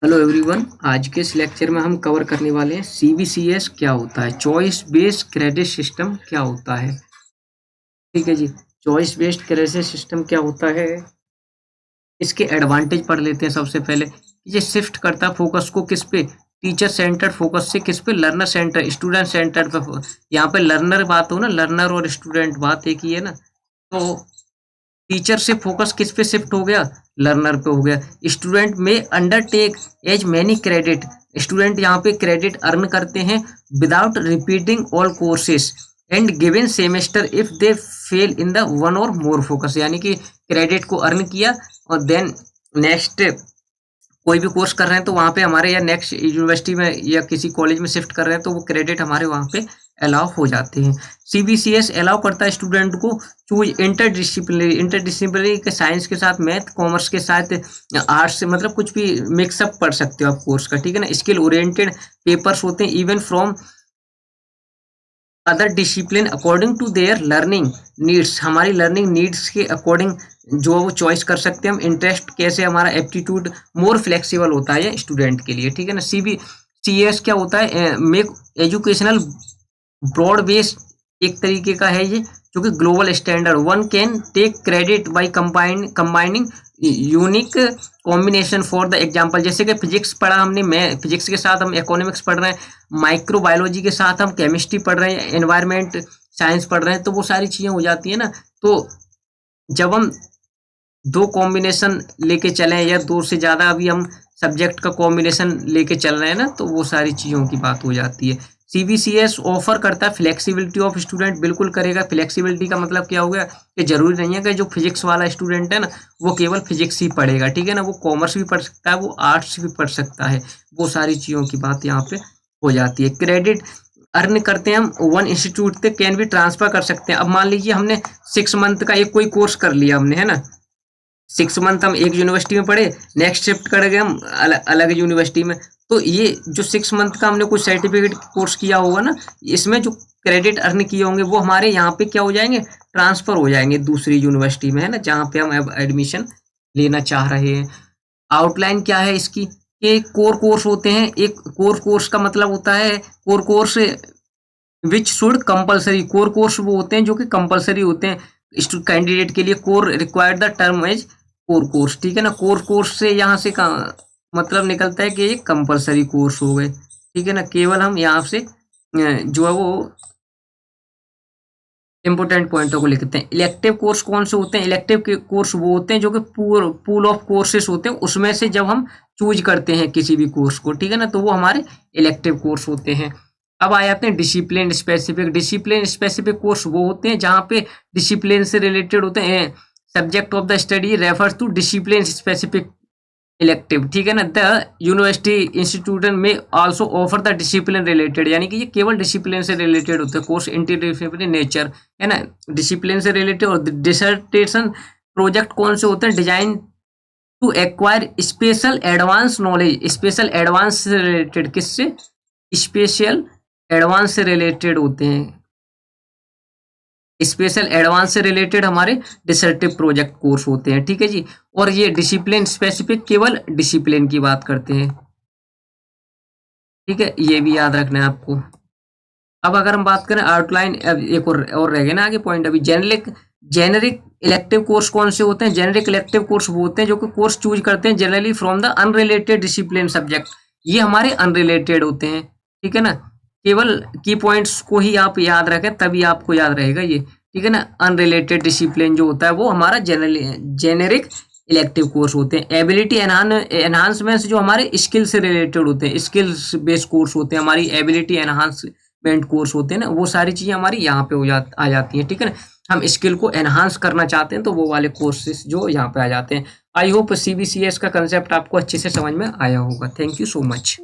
Hello everyone. आज के इस लेक्चर में हम कवर करने वाले हैं सीबीसीएस क्या होता है, चॉइस बेस्ड क्रेडिट सिस्टम क्या होता है। ठीक है जी। चॉइस बेस्ड क्रेडिट सिस्टम क्या होता है, इसके एडवांटेज पढ़ लेते हैं। सबसे पहले ये शिफ्ट करता है फोकस को किस पे, टीचर सेंटर्ड फोकस से किस पे, लर्नर सेंटर स्टूडेंट सेंटर्ड पे। यहाँ पे लर्नर बात हो ना, लर्नर और स्टूडेंट बात एक ही है ना। तो टीचर से फोकस किस पे शिफ्ट हो गया, लर्नर पे हो गया। स्टूडेंट में undertake as many credit, student यहाँ पे क्रेडिट अर्न करते हैं without repeating all courses and given semester if they fail in the one or more focus, यानी कि क्रेडिट को अर्न किया और देन नेक्स्ट कोई भी कोर्स कर रहे हैं तो वहाँ पे हमारे या नेक्स्ट यूनिवर्सिटी में या किसी कॉलेज में शिफ्ट कर रहे हैं तो वो क्रेडिट हमारे वहाँ पे अलाउ हो जाते हैं। सीबीसीएस अलाउ करता है स्टूडेंट को चूज इंटरडिसिप्लिनरी के, साइंस के साथ मैथ, कॉमर्स के साथ आर्ट्स से, मतलब कुछ भी मिक्सअप पढ़ सकते हो आप कोर्स का। ठीक है ना। स्किल ओरिएंटेड पेपर्स होते हैं even from other discipline according to their learning needs, हमारी लर्निंग नीड्स के अकॉर्डिंग जो वो चॉइस कर सकते हैं हम। इंटरेस्ट कैसे, हमारा एप्टीट्यूड मोर फ्लेक्सिबल होता है स्टूडेंट के लिए। ठीक है ना। सीबीसीएस क्या होता है, मेक एजुकेशनल ब्रॉड बेस्ड एक तरीके का है ये, जो कि global standard one can take credit by combining unique combination for the example. जैसे कि फिजिक्स पढ़ा हमने, मैं फिजिक्स के साथ हम इकोनॉमिक्स पढ़ रहे हैं, माइक्रोबायोलॉजी के साथ हम केमिस्ट्री पढ़ रहे हैं, एनवायरमेंट साइंस पढ़ रहे हैं, तो वो सारी चीजें हो जाती है ना। तो जब हम दो कॉम्बिनेशन लेके चले या दो से ज्यादा अभी हम सब्जेक्ट का कॉम्बिनेशन लेके चल रहे हैं ना, तो वो सारी चीजों की बात हो जाती है। सीबीसीएस ऑफर करता है फ्लेक्सिबिलिटी ऑफ स्टूडेंट, बिल्कुल करेगा। फ्लेक्सिबिलिटी का मतलब क्या हो गया कि जरूरी नहीं है कि जो फिजिक्स वाला स्टूडेंट है ना वो केवल फिजिक्स ही पढ़ेगा। ठीक है ना। वो कॉमर्स भी पढ़ सकता है, वो आर्ट्स भी पढ़ सकता है। वो सारी चीजों की बात यहाँ पे हो जाती है। क्रेडिट अर्न करते हैं हम वन इंस्टीट्यूट पे, कैन भी ट्रांसफर कर सकते हैं। अब मान लीजिए हमने 6 मंथ का एक कोई कोर्स कर लिया हमने, है ना। 6 मंथ हम एक यूनिवर्सिटी में पढ़े, नेक्स्ट शिफ्ट कर गए हम अलग यूनिवर्सिटी में। तो ये जो 6 मंथ का हमने कोई सर्टिफिकेट कोर्स किया होगा ना, इसमें जो क्रेडिट अर्न किए होंगे वो हमारे यहाँ पे क्या हो जाएंगे, ट्रांसफर हो जाएंगे दूसरी यूनिवर्सिटी में, है ना, जहाँ पे हम अब एडमिशन लेना चाह रहे हैं। आउटलाइन क्या है इसकी, कि कोर कोर्स होते हैं। एक कोर कोर्स का मतलब होता है core course which should compulsory, core course वो होते हैं जो कि कंपलसरी होते हैं कैंडिडेट के लिए। Core required the term as core course. ठीक है ना। कोर कोर्स से यहाँ से मतलब निकलता है कि ये कंपलसरी कोर्स हो गए। ठीक है ना। केवल हम यहाँ से जो है वो इंपोर्टेंट पॉइंटों को लिखते हैं। इलेक्टिव कोर्स कौन से होते हैं, इलेक्टिव कोर्स वो होते हैं जो कि पूल ऑफ कोर्सेस होते हैं, उसमें से जब हम चूज करते हैं किसी भी कोर्स को, ठीक है ना, तो वो हमारे इलेक्टिव कोर्स होते हैं। अब आ जाते हैं discipline specific. Discipline specific course वो होते हैं जहाँ पे डिसिप्लिन से रिलेटेड होते हैं। Subject of the study refers to discipline specific elective. ठीक है ना। द यूनिवर्सिटी इंस्टीट्यूशन में also offer the discipline related, यानी कि ये केवल डिसिप्लिन से रिलेटेड होते हैं कोर्स, इंटरडिसिप्लिनरी नेचर, है ना, डिसिप्लिन से रिलेटेड। और डिसर्टेशन प्रोजेक्ट कौन से होते हैं, design to acquire special advance knowledge. Special advance से रिलेटेड, किससे, स्पेशल एडवांस से रिलेटेड होते हैं। स्पेशल एडवांस से रिलेटेड हमारे डिसर्टिव प्रोजेक्ट कोर्स होते हैं। ठीक है जी। और ये डिसिप्लिन स्पेसिफिक केवल डिसिप्लिन की बात करते हैं। ठीक है, ये भी याद रखना है आपको। अब अगर हम बात करें आउटलाइन, एक और रह गया ना आगे पॉइंट अभी। जेनेरिक इलेक्टिव कोर्स कौन से होते हैं, जेनेरिक इलेक्टिव कोर्स वो होते हैं जो कि कोर्स चूज करते हैं generally from the unrelated discipline subject. ये हमारे अनरिलेटेड होते हैं। ठीक है ना। केवल की पॉइंट्स को ही आप याद रखें तभी आपको याद रहेगा ये। ठीक है ना। अनरिलेटेड डिसिप्लिन जो होता है वो हमारा जेनेरिक इलेक्टिव कोर्स होते हैं। एबिलिटी एनहांसमेंट्स जो हमारे स्किल से रिलेटेड होते हैं, स्किल्स बेस्ड कोर्स होते हैं, हमारी एबिलिटी एनहांसमेंट कोर्स होते हैं ना, वो सारी चीजें हमारी यहाँ पे आ जाती हैं। ठीक है ना। हम स्किल को एनहांस करना चाहते हैं तो वो वाले कोर्सेज जो यहाँ पे आ जाते हैं। आई होप सीबीसीएस का कंसेप्ट आपको अच्छे से समझ में आया होगा। Thank you so much.